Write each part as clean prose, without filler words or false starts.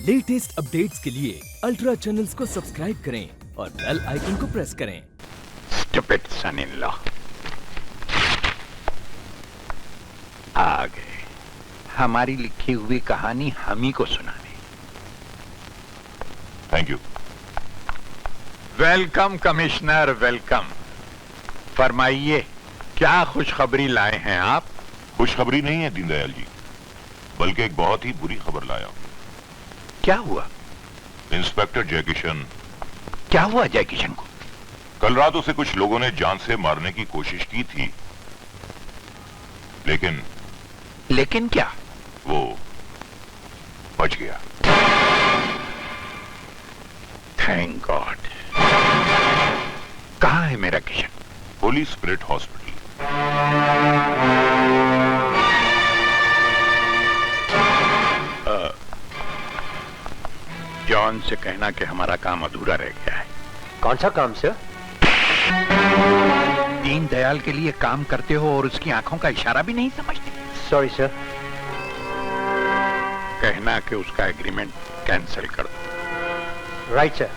Latest updates के लिए ultra channels को सब्सक्राइब करें और बेल आइकन को प्रेस करें। Stupid son-in-law. आ गए हमारी लिखी हुई कहानी हम ही को सुनाने। Thank you. Welcome commissioner, welcome. फरमाइए, क्या खुशखबरी लाए हैं आप? खुशखबरी नहीं है दीनदयाल जी, बल्कि एक बहुत ही बुरी खबर लाया हूं। क्या हुआ? इंस्पेक्टर जयकिशन। क्या हुआ जयकिशन को? कल रात उसे कुछ लोगों ने जान से मारने की कोशिश की थी, लेकिन क्या? वो बच गया। Thank God. कहाँ है मेरा Kishan? Holi spirit hospital. John से कहना कि हमारा काम अधूरा रह गया है। कौन सा काम सर? दीनदयाल के लिए काम करते हो और उसकी आंखों का इशारा भी नहीं समझते? Sorry sir. कहना कि उसका एग्रीमेंट कैंसिल कर दो। Right sir.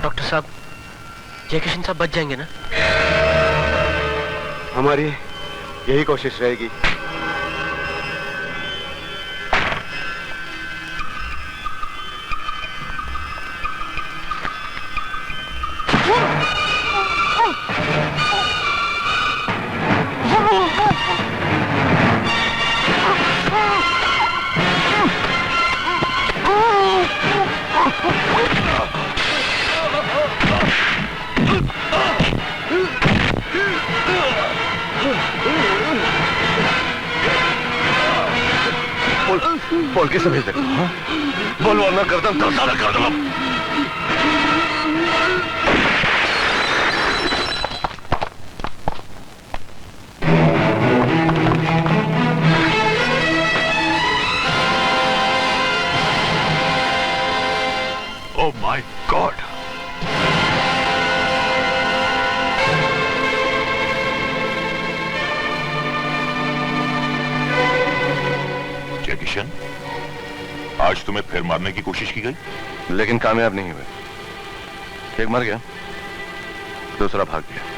डॉक्टर साहब, जयकिशन साहब बच जाएंगे ना? हमारी यही कोशिश रहेगी। बोल के समझ देखो। बोल वरना गर्दन तरसाना कर दो। Oh my God! जयकिशन, आज तुम्हें फिर मारने की कोशिश की गई, लेकिन कामयाब नहीं हुए। एक मर गया, दूसरा भाग गया।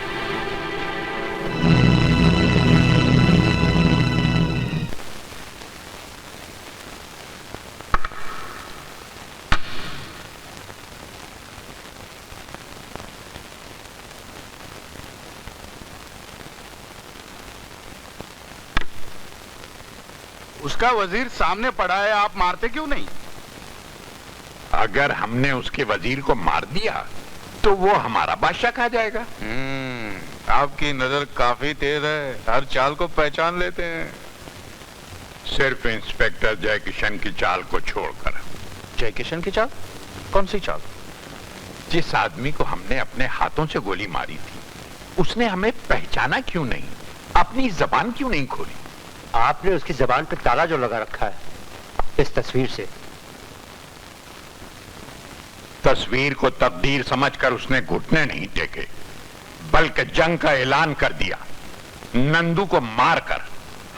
उसका वजीर सामने पड़ा है, आप मारते क्यों नहीं? अगर हमने उसके वजीर को मार दिया तो वो हमारा बादशाह खा जाएगा। आपकी नजर काफी तेज है, हर चाल को पहचान लेते हैं। सिर्फ इंस्पेक्टर जयकिशन की चाल को छोड़कर। जयकिशन की चाल? कौन सी चाल? जिस आदमी को हमने अपने हाथों से गोली मारी थी, उसने हमें पहचाना क्यों नहीं? अपनी जबान क्यों नहीं खोली? आपने उसकी जबान पे ताला जो लगा रखा है इस तस्वीर से। तस्वीर को तकदीर समझकर उसने घुटने नहीं टेके, बल्कि जंग का ऐलान कर दिया। नंदू को मारकर,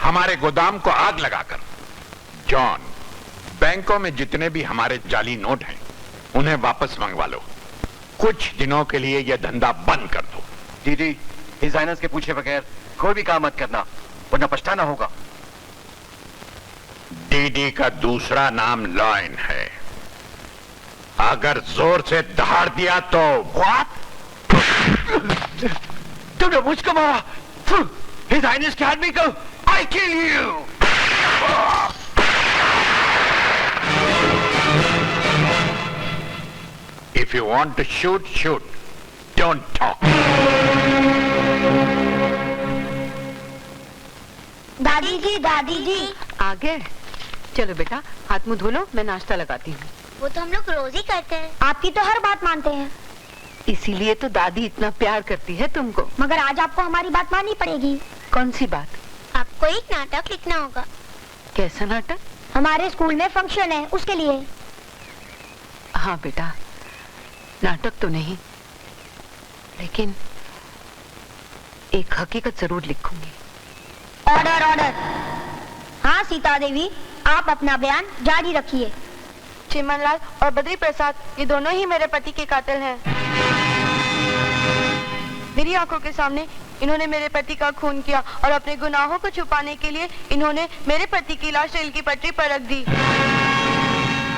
हमारे गोदाम को आग लगाकर। जॉन, बैंकों में जितने भी हमारे जाली नोट हैं, उन्हें वापस मंगवा लो। कुछ दिनों के लिए यह धंधा बंद कर दो। दीदी, डिजाइनर्स के पूछे बगैर कोई भी काम मत करना, वरना पछताना होगा। डीडी का दूसरा नाम लॉयन है। अगर जोर से दहाड़ दिया तो व्हाट? तुमने मुझको मारा। डिजाइनर्स के आदमी को I kill you. If you want to shoot, shoot. Don't talk. दादी जी आ गए? चलो बेटा, हाथ मुंह धो लो, मैं नाश्ता लगाती हूँ। वो तो हम लोग रोज ही करते हैं। आपकी तो हर बात मानते हैं। इसीलिए तो दादी इतना प्यार करती है तुमको। मगर आज आपको हमारी बात माननी पड़ेगी। कौन सी बात? आपको एक नाटक लिखना होगा। कैसा नाटक? हमारे स्कूल में फंक्शन है, उसके लिए। हाँ बेटा, नाटक तो नहीं, लेकिन एक हकीकत जरूर लिखूंगी। Order order. हाँ सीता देवी, आप अपना बयान जारी रखिए। चिमनलाल और बद्री प्रसाद, ये दोनों ही मेरे पति के कातिल हैं। मेरी आंखों के सामने इन्होंने मेरे पति का खून किया और अपने गुनाहों को छुपाने के लिए इन्होंने मेरे पति की लाश रेल की पटरी पर रख दी।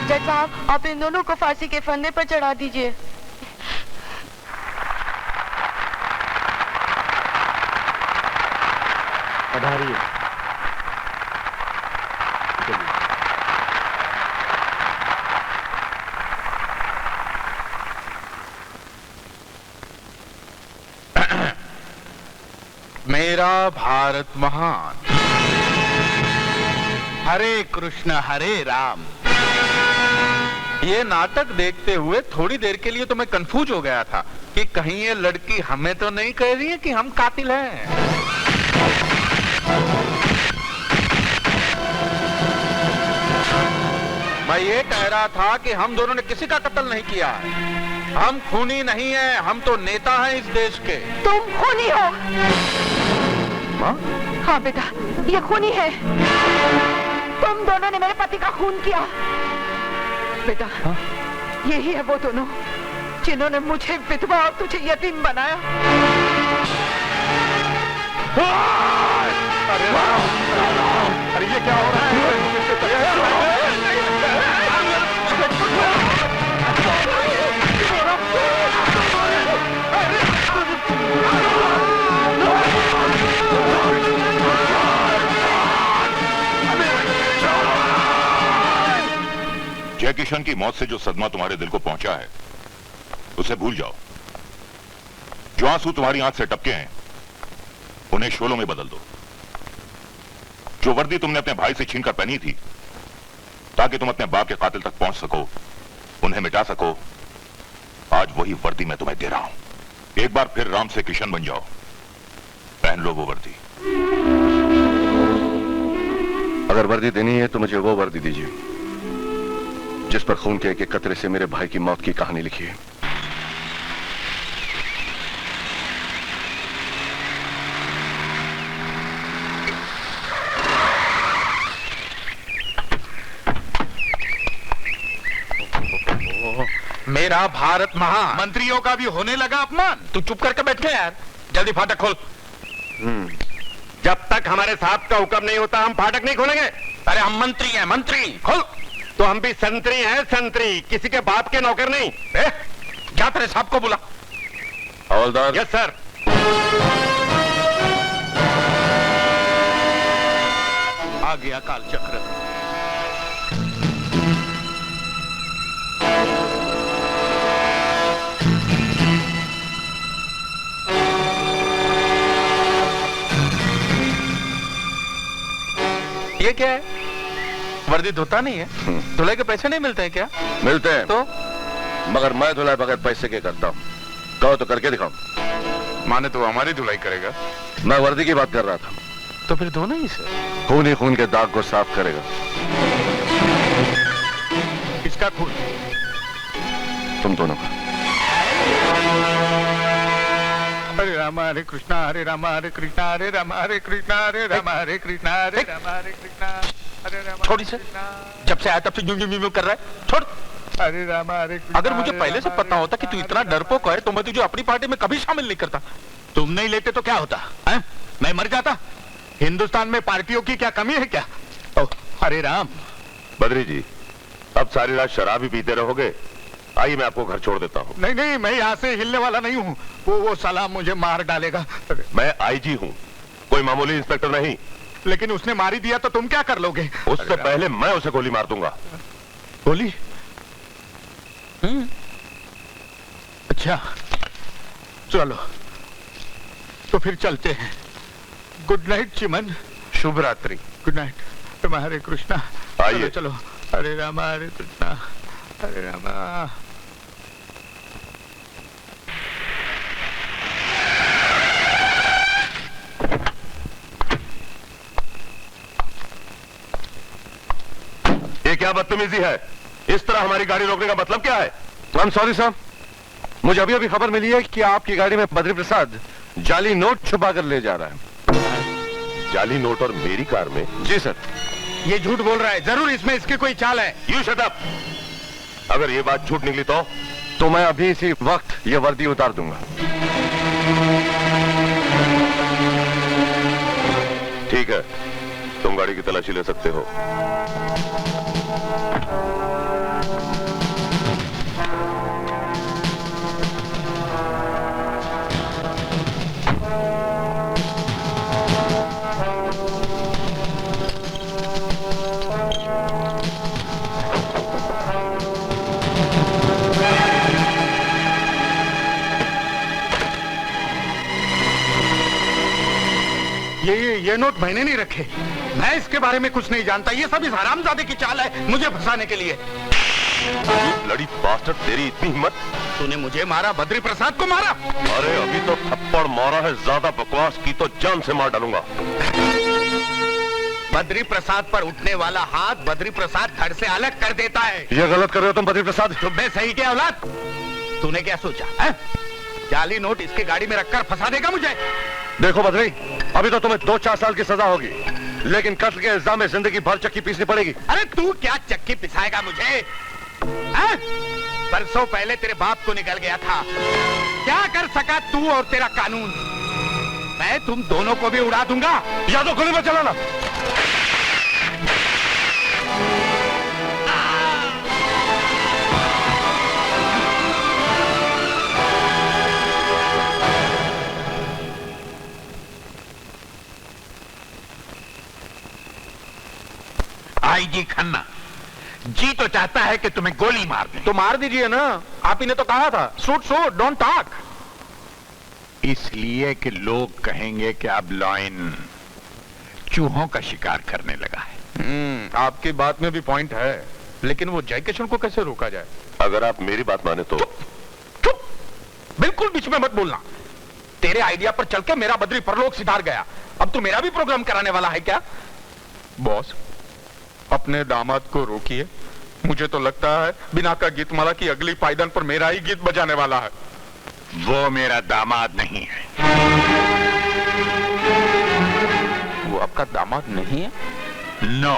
जज साहब, आप इन दोनों को फांसी के फंदे पर चढ़ा दीजिए। पधारिए। मेरा भारत महान। हरे कृष्ण हरे राम। ये नाटक देखते हुए थोड़ी देर के लिए तो मैं कंफ्यूज हो गया था कि कहीं ये लड़की हमें तो नहीं कह रही है कि हम कातिल हैं। मैं ये कह रहा था कि हम दोनों ने किसी का कत्ल नहीं किया है। हम खूनी नहीं हैं, हम तो नेता हैं इस देश के। तुम खूनी हो। माँ? हाँ बेटा, ये खूनी है। तुम दोनों ने मेरे पति का खून किया। बेटा, यही है वो दोनों जिन्होंने मुझे विधवा और तुझे यतीम बनाया। अरे ये क्या हो रहा है? जयकिशन की मौत से जो सदमा तुम्हारे दिल को पहुंचा है, उसे भूल जाओ। जो आंसू तुम्हारी आंख से टपके हैं, उन्हें शोलों में बदल दो। जो वर्दी तुमने अपने भाई से छीनकर पहनी थी ताकि तुम अपने बाप के कातिल तक पहुंच सको, उन्हें मिटा सको, आज वही वर्दी मैं तुम्हें दे रहा हूं। एक बार फिर राम से किशन बन जाओ, पहन लो वो वर्दी। अगर वर्दी देनी है तो मुझे वो वर्दी दीजिए जिस पर खून के एक एक कतरे से मेरे भाई की मौत की कहानी लिखी है। मेरा भारत महान। मंत्रियों का भी होने लगा अपमान। तू चुप करके बैठे यार, जल्दी फाटक खोल। जब तक हमारे साहब का हुक्म नहीं होता हम फाटक नहीं खोलेंगे। अरे हम मंत्री हैं, मंत्री। खोल। तो हम भी संतरी हैं, संतरी, किसी के बाप के नौकर नहीं। जा तेरे साहब को बुला। हवलदार। Yes sir. आ गया काल चक्र। ये क्या है? वर्दी धोता नहीं है? धुलाई के पैसे नहीं मिलते हैं क्या? मिलते हैं तो मगर मैं धुलाई बगैर पैसे के करता हूँ। कहो तो करके दिखाओ। माने तो हमारी धुलाई करेगा? मैं वर्दी की बात कर रहा था। तो फिर धोना ही इसे। खून ही खून के दाग को साफ करेगा। किसका खून? तुम दोनों का। हरे राम हरे कृष्णा हरे राम हरे कृष्णा हरे राम हरे कृष्णा हरे राम हरे कृष्णा हरे राम हरे कृष्णा हरे राम। छोड़ इसे, जब से आया तब से यूं कर रहा है। छोड़। हरे राम हरे कृष्णा। अगर मुझे पहले से पता होता कि तू इतना डरपोक है तो मैं तुझे अपनी पार्टी में कभी शामिल नहीं करता। तुम नहीं लेते तो क्या होता है? मैं मर जाता। हिंदुस्तान में पार्टियों की क्या कमी है क्या? हरे राम। बद्री जी, अब सारी रात शराब ही पीते रहोगे? आइए मैं आपको घर छोड़ देता हूँ। नहीं नहीं, मैं यहाँ से हिलने वाला नहीं हूँ। वो साला मुझे मार डालेगा। मैं आईजी हूँ, कोई मामूली इंस्पेक्टर नहीं। लेकिन उसने मार ही दिया तो तुम क्या कर लोगे? उससे पहले मैं उसे गोली मार दूंगा। गोली? अच्छा चलो तो फिर चलते हैं। Good night Chiman. शुभ रात्रि। Good night. हरे कृष्णा। आइए। चलो हरे राम हरे कृष्णा हरे राम। ये क्या बदतमीजी है? इस तरह हमारी गाड़ी रोकने का मतलब क्या है? आई एम सॉरी साहब, मुझे अभी अभी खबर मिली है कि आपकी गाड़ी में बद्री प्रसाद जाली नोट छुपा कर ले जा रहा है। जाली नोट और मेरी कार में? जी सर। ये झूठ बोल रहा है, जरूर इसमें इसकी कोई चाल है। You shut up. अगर ये बात झूठ निकली तो मैं अभी इसी वक्त ये वर्दी उतार दूंगा। ठीक है, तुम गाड़ी की तलाशी ले सकते हो। ये नोट मैंने नहीं रखे। मैं इसके बारे में कुछ नहीं जानता। ये सब इस हरामजादे की चाल है मुझे फंसाने के लिए। लड़ी बास्टर्ड, तेरी इतनी हिम्मत? तूने मुझे मारा, बद्री प्रसाद को मारा। अरे अभी तो थप्पड़ मारा है, ज्यादा बकवास की तो जान से मार डालूंगा। बद्री प्रसाद पर उठने वाला हाथ बद्री प्रसाद धड़ से अलग कर देता है। ये गलत कर रहे हो तुम बद्री प्रसाद। तुम्हें सही क्या औलाद? तूने क्या सोचा है? जाली नोट इसके गाड़ी में रखकर फंसा देगा मुझे? देखो बद्री, अभी तो तुम्हें 2-4 साल की सजा होगी, लेकिन कत्ल के इल्जाम में जिंदगी भर चक्की पीसनी पड़ेगी। अरे तू क्या चक्की पिसाएगा मुझे? बरसों पहले तेरे बाप को निकल गया था, क्या कर सका तू और तेरा कानून? मैं तुम दोनों को भी उड़ा दूंगा। या तो गोली में चलाना। आईजी खन्ना जी तो चाहता है कि तुम्हें गोली मार दे। तो मार दीजिए ना, आप ही ने तो कहा था शूट शूट डोंट टॉक। इसलिए कि लोग कहेंगे कि अब लॉयन चूहों का शिकार करने लगा है। आपकी बात में भी पॉइंट है, लेकिन वो जयकिशन को कैसे रोका जाए? अगर आप मेरी बात माने तो। चुप, बिल्कुल बीच में मत बोलना। तेरे आइडिया पर चल के मेरा बद्री परलोक सिधार गया, अब तू मेरा भी प्रोग्राम कराने वाला है क्या? बॉस, अपने दामाद को रोकिए। मुझे तो लगता है बिना का गीतमाला की अगली पायदान पर मेरा ही गीत बजाने वाला है। वो मेरा दामाद नहीं है। वो आपका दामाद नहीं है? नो।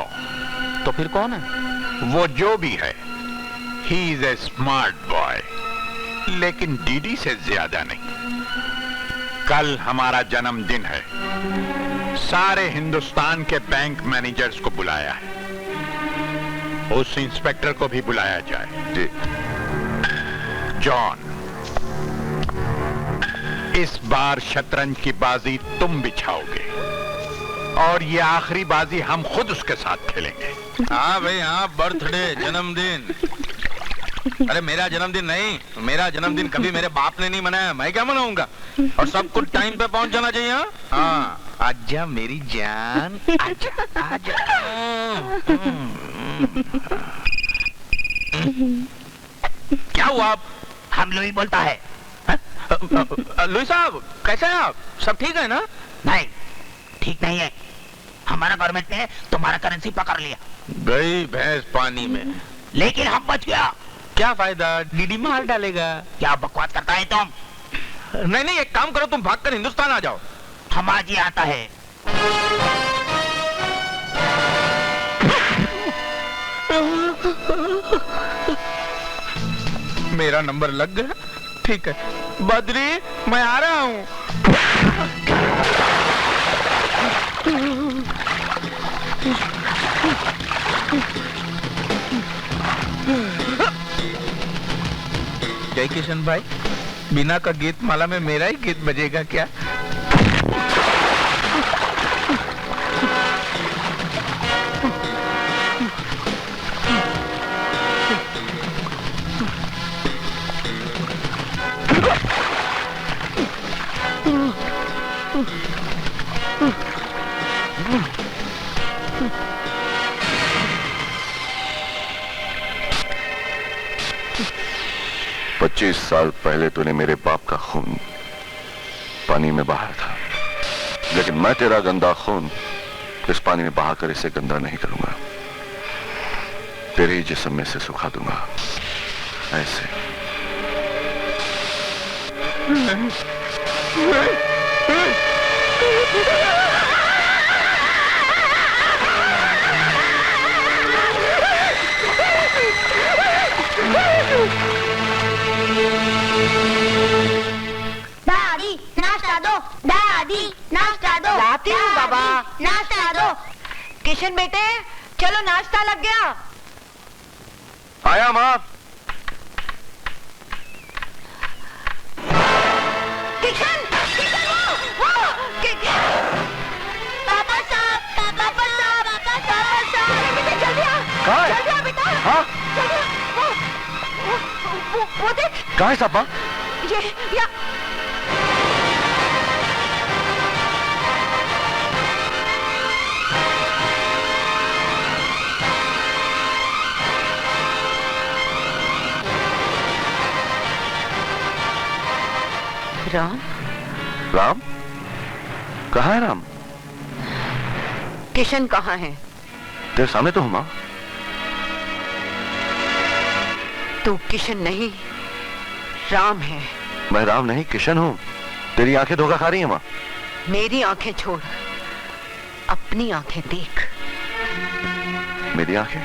तो फिर कौन है? वो जो भी है, he is a smart boy, लेकिन डीडी से ज्यादा नहीं। कल हमारा जन्मदिन है, सारे हिंदुस्तान के बैंक मैनेजर्स को बुलाया है, उस इंस्पेक्टर को भी बुलाया जाए। जी। जॉन, इस बार शतरंज की बाजी तुम बिछाओगे और ये आखिरी बाजी हम खुद उसके साथ खेलेंगे। हाँ भाई हाँ, बर्थडे जन्मदिन अरे मेरा जन्मदिन नहीं, मेरा जन्मदिन कभी मेरे बाप ने नहीं मनाया, मैं क्या मनाऊंगा। और सब कुछ टाइम पे पहुंच जाना चाहिए। हाँ, आजा मेरी जान, आजा आजा। क्या हुआ आप? हम लुई बोलता है। लुई साहब कैसे हैं आप? सब ठीक है ना? नहीं, ठीक नहीं है। हमारा गवर्नमेंट ने तुम्हारा करेंसी पकड़ लिया। गई भैंस पानी में। लेकिन हम बच गया। क्या फायदा, डीडी मार डालेगा। क्या बकवास करता है तुम? नहीं नहीं, एक काम करो, तुम भागकर हिंदुस्तान आ जाओ। हम आज ही आता है। मेरा नंबर लग गया। ठीक है बद्री, मैं आ रहा हूँ। जय किशन भाई, बिना का गीत माला में मेरा ही गीत बजेगा क्या? पच्चीस साल पहले तूने मेरे बाप का खून पानी में बहाया था, लेकिन मैं तेरा गंदा खून इस पानी में बहाकर इसे गंदा नहीं करूंगा। तेरे ही जिस्म में से सुखा दूंगा ऐसे। दादी नाश्ता दो, दादी नाश्ता दो। लाती हूँ बाबा। नाश्ता दो। किशन बेटे चलो, नाश्ता लग गया। आया माँ। किशन, किशन वो पापा साहब, पापा साहब, पापा साहब। बेटे जल्दी आ, कहाँ है? जल्दी आ बेटा। हाँ? जल्दी आ। वो देख, कहाँ है साहब? ये या राम। राम? कहाँ है राम? किशन कहाँ है? तेरे सामने तो हूँ माँ। तू किशन नहीं, राम है। मैं राम नहीं, किशन हूँ। तेरी आंखें धोखा खा रही हैं माँ। मेरी आंखें छोड़, अपनी आंखें देख। मेरी आंखें?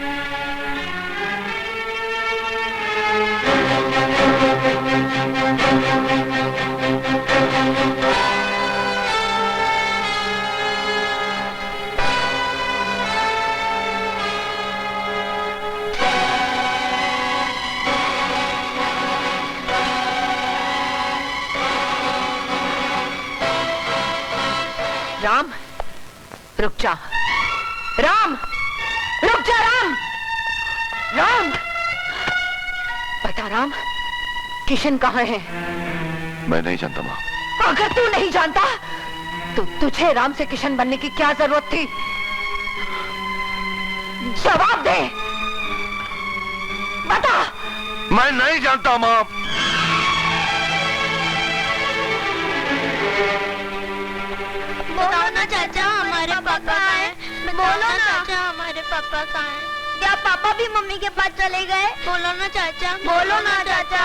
राम, रुक जा। राम, रुक जा। राम, राम, बता राम, किशन कहाँ है? मैं नहीं जानता माँ। अगर तू नहीं जानता तो तुझे राम से किशन बनने की क्या जरूरत थी? जवाब दे, बता। मैं नहीं जानता माँ। बोलो ना चाचा, हमारे पापा हैं। बोलो ना चाचा, हमारे पापा कहाँ हैं? क्या पापा भी मम्मी के पास चले गए? बोलो ना चाचा, बोलो ना चाचा,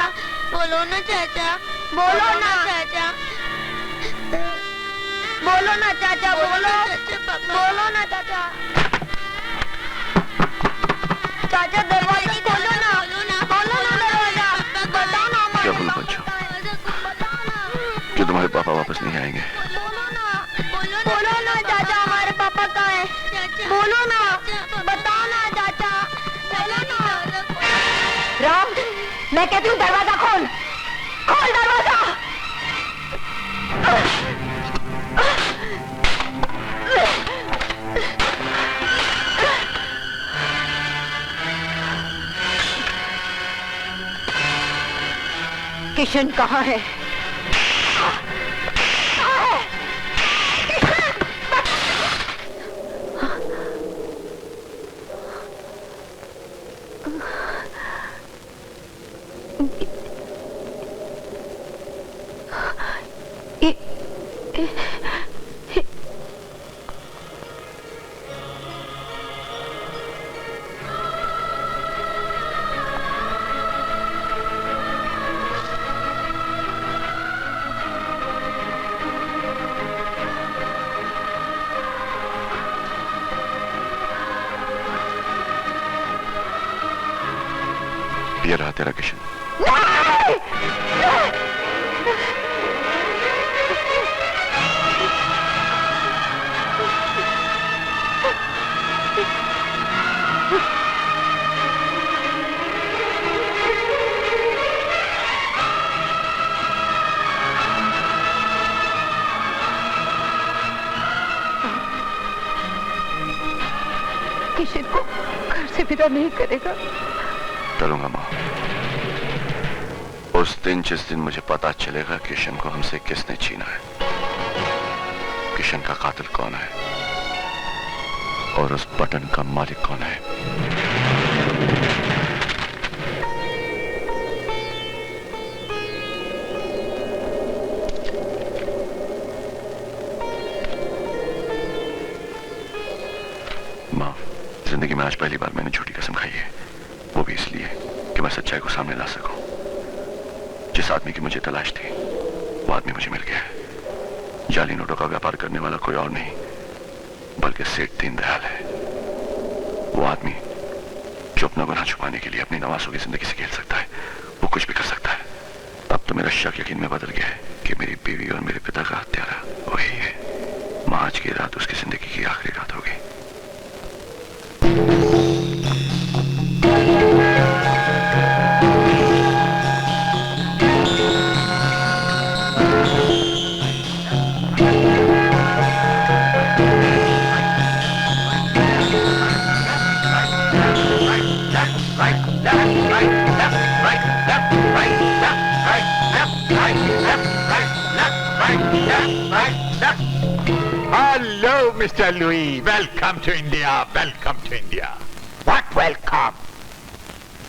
बोलो ना चाचा, बोलो ना चाचा, बोलो ना चाचा, बोलो, बोलो ना चाचा। चाचा दरवाजा खोलो ना, खोलो ना दरवाजा, बताओ ना हमारे क्या बोलूं बच्चों? कि तुम्हारे पापा वापस नहीं आएंगे। बोलो ना चाचा, हमारे पापा कहाँ हैं? बोलो ना, बताओ ना चाचा, बोलो ना। राम, मैं कहती हूँ दरवाजा खोल, खोल दरवाजा। किशन कहाँ है? ये रहा तेरा किशन। किशन को घर से विदा नहीं करेगा? करूंगा माँ। उस दिन जिस दिन मुझे पता चलेगा किशन को हमसे किसने छीना है, किशन का कातिल कौन है और उस बटन का मालिक कौन है। माँ, जिंदगी में आज पहली बार मैंने झूठी कसम खाई है, वो भी इसलिए कि मैं सच्चाई को सामने ला सकूं। जिस आदमी की मुझे तलाश थी वो आदमी मुझे मिल गया है। जाली नोटों का व्यापार करने वाला कोई और नहीं बल्कि सेठ दीनदयाल है। वो आदमी जो अपना गुनाह छुपाने के लिए अपनी नवासों की जिंदगी से खेल सकता है, वो कुछ भी कर सकता है। अब तो मेरा शक यकीन में बदल गया है कि मेरी बीवी और मेरे पिता का हत्यारा वही है। मां, आज की रात उसकी जिंदगी की आखिरी रात होगी। Hello, Mr. Louis. Welcome to India. Welcome to India. What welcome?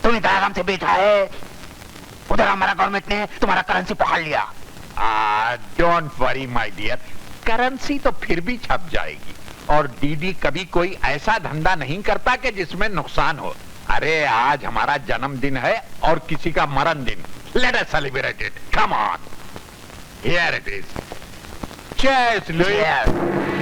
तुम इधर आराम से बैठा है, उधर हमारा गवर्नमेंट ने तुम्हारा करेंसी पकड़ लिया। Don't worry, my dear. Currency तो फिर भी छप जाएगी और डीडी कभी कोई ऐसा धंधा नहीं करता कि जिसमें नुकसान हो। अरे आज हमारा जन्मदिन है और किसी का मरण दिन। Let us celebrate it. Come on. Here it is. Cheers, Louis. Cheers.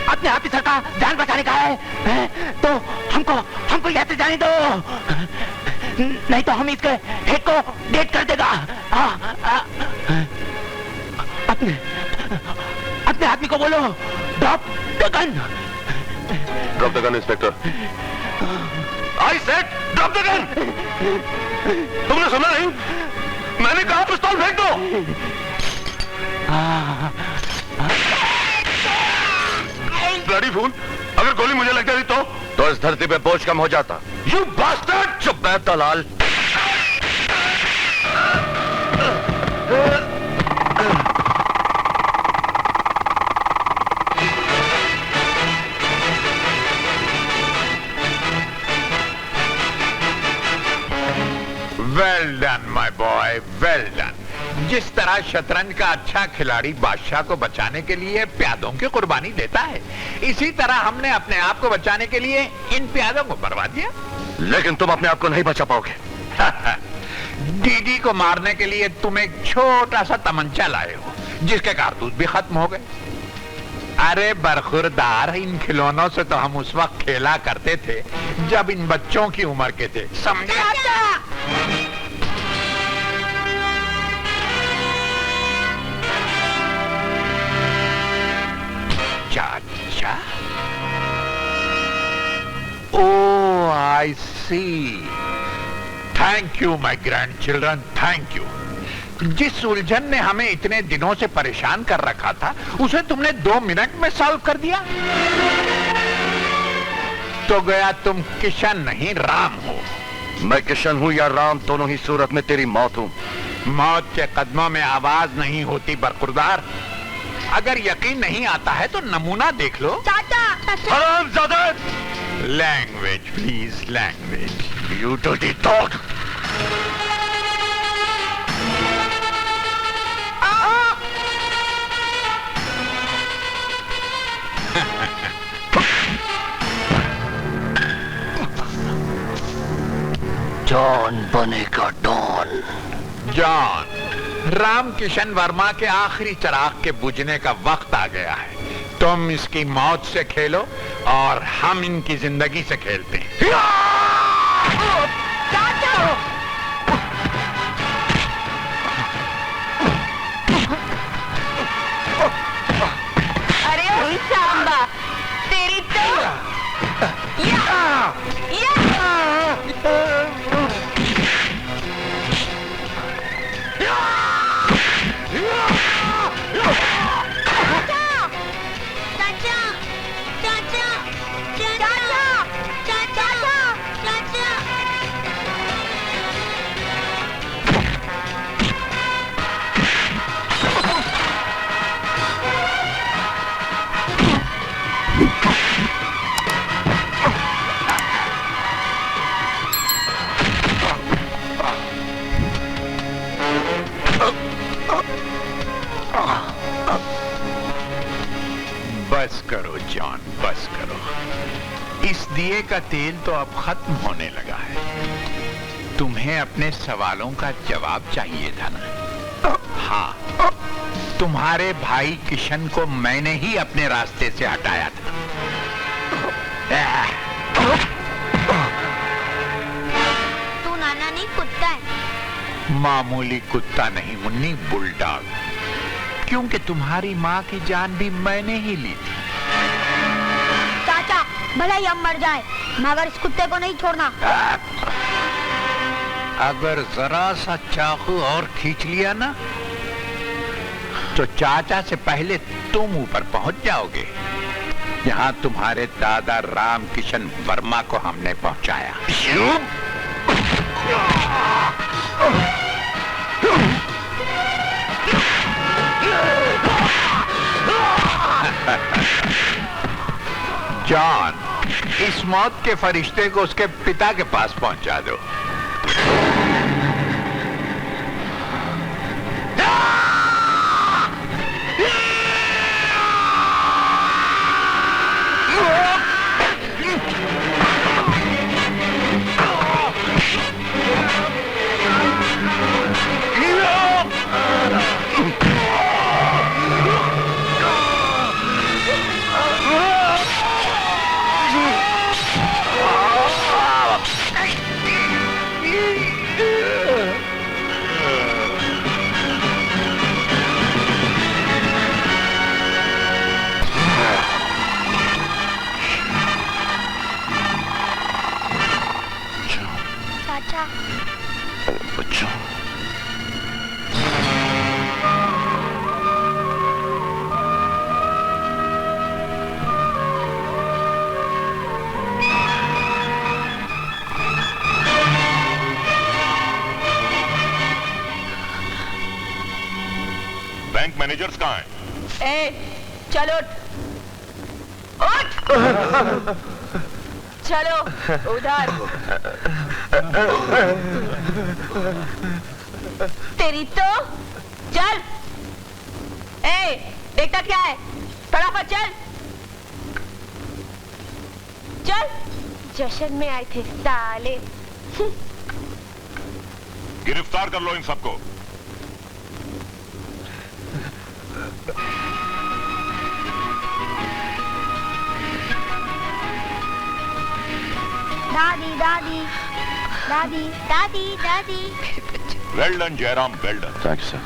अपने ऑफिसर का जान बचाने का है तो हमको यहाँ से जाने दो, नहीं तो हम इसके हेड को डेट कर देगा। अपने आदमी को बोलो drop the gun. Drop the gun inspector. I said drop the gun. तुमने सुना नहीं? मैंने कहा पिस्तौल फेंक दो। ब्लडी फूल, अगर गोली मुझे लग जाती तो इस धरती पे बोझ कम हो जाता। You bastard! चुप बैठ दलाल। Well done, my boy. Well done. जिस तरह शतरंज का अच्छा खिलाड़ी बादशाह को बचाने के लिए प्यादों की कुर्बानी देता है, इसी तरह हमने अपने आप को बचाने के लिए इन प्यादों को मरवा दिया। लेकिन तुम अपने आप को नहीं बचा पाओगे। दीदी को मारने के लिए तुम एक छोटा सा तमंचा लाए हो जिसके कारतूस भी खत्म हो गए। अरे बरखुरदार, इन खिलौनों से तो हम उस वक्त खेला करते थे जब इन बच्चों की उम्र के थे, समझे? चाचा, oh I see, thank you my grandchildren, thank you. जिस उलझन ने हमें इतने दिनों से परेशान कर रखा था उसे तुमने 2 मिनट में सॉल्व कर दिया। तो गया तुम किशन नहीं राम हो। मैं किशन हूँ या राम, दोनों ही सूरत में तेरी मौत हूँ। मौत के कदमों में आवाज नहीं होती बरखुरदार। अगर यकीन नहीं आता है तो नमूना देख लो। चाचा, हरामजादे! Language please, language. You dirty dog! John बनेगा डॉन। जॉन, राम किशन वर्मा के आखिरी चिराग के बुझने का वक्त आ गया है। तुम इसकी मौत से खेलो और हम इनकी जिंदगी से खेलते हैं। अरे ओए सांबा, तेरी तो बस करो जॉन, बस करो। इस दिए का तेल तो अब खत्म होने लगा है। तुम्हें अपने सवालों का जवाब चाहिए था ना? हाँ, तुम्हारे भाई किशन को मैंने ही अपने रास्ते से हटाया था। तू नाना नहीं, कुत्ता है। मामूली कुत्ता नहीं मुन्नी, बुलडॉग। क्योंकि तुम्हारी माँ की जान भी मैंने ही ली थी। चाचा, भले ही हम मर जाए मगर इस कुत्ते को नहीं छोड़ना। अगर जरा सा चाकू और खींच लिया ना तो चाचा से पहले तुम ऊपर पहुंच जाओगे जहां तुम्हारे दादा राम किशन वर्मा को हमने पहुंचाया। जॉन, इस मौत के फरिश्ते को उसके पिता के पास पहुंचा दो। बच्चों, बैंक मैनेजर्स कहाँ हैं? ए, चलो उठ। चलो उधर। तेरी तो चल। ए, देखता क्या है? फटाफट चल चल। जश्न में आए थे साले। गिरफ्तार कर लो इन सबको। दादी दादी दादी दादी दादी well done Jairam, well done. Thank you sir.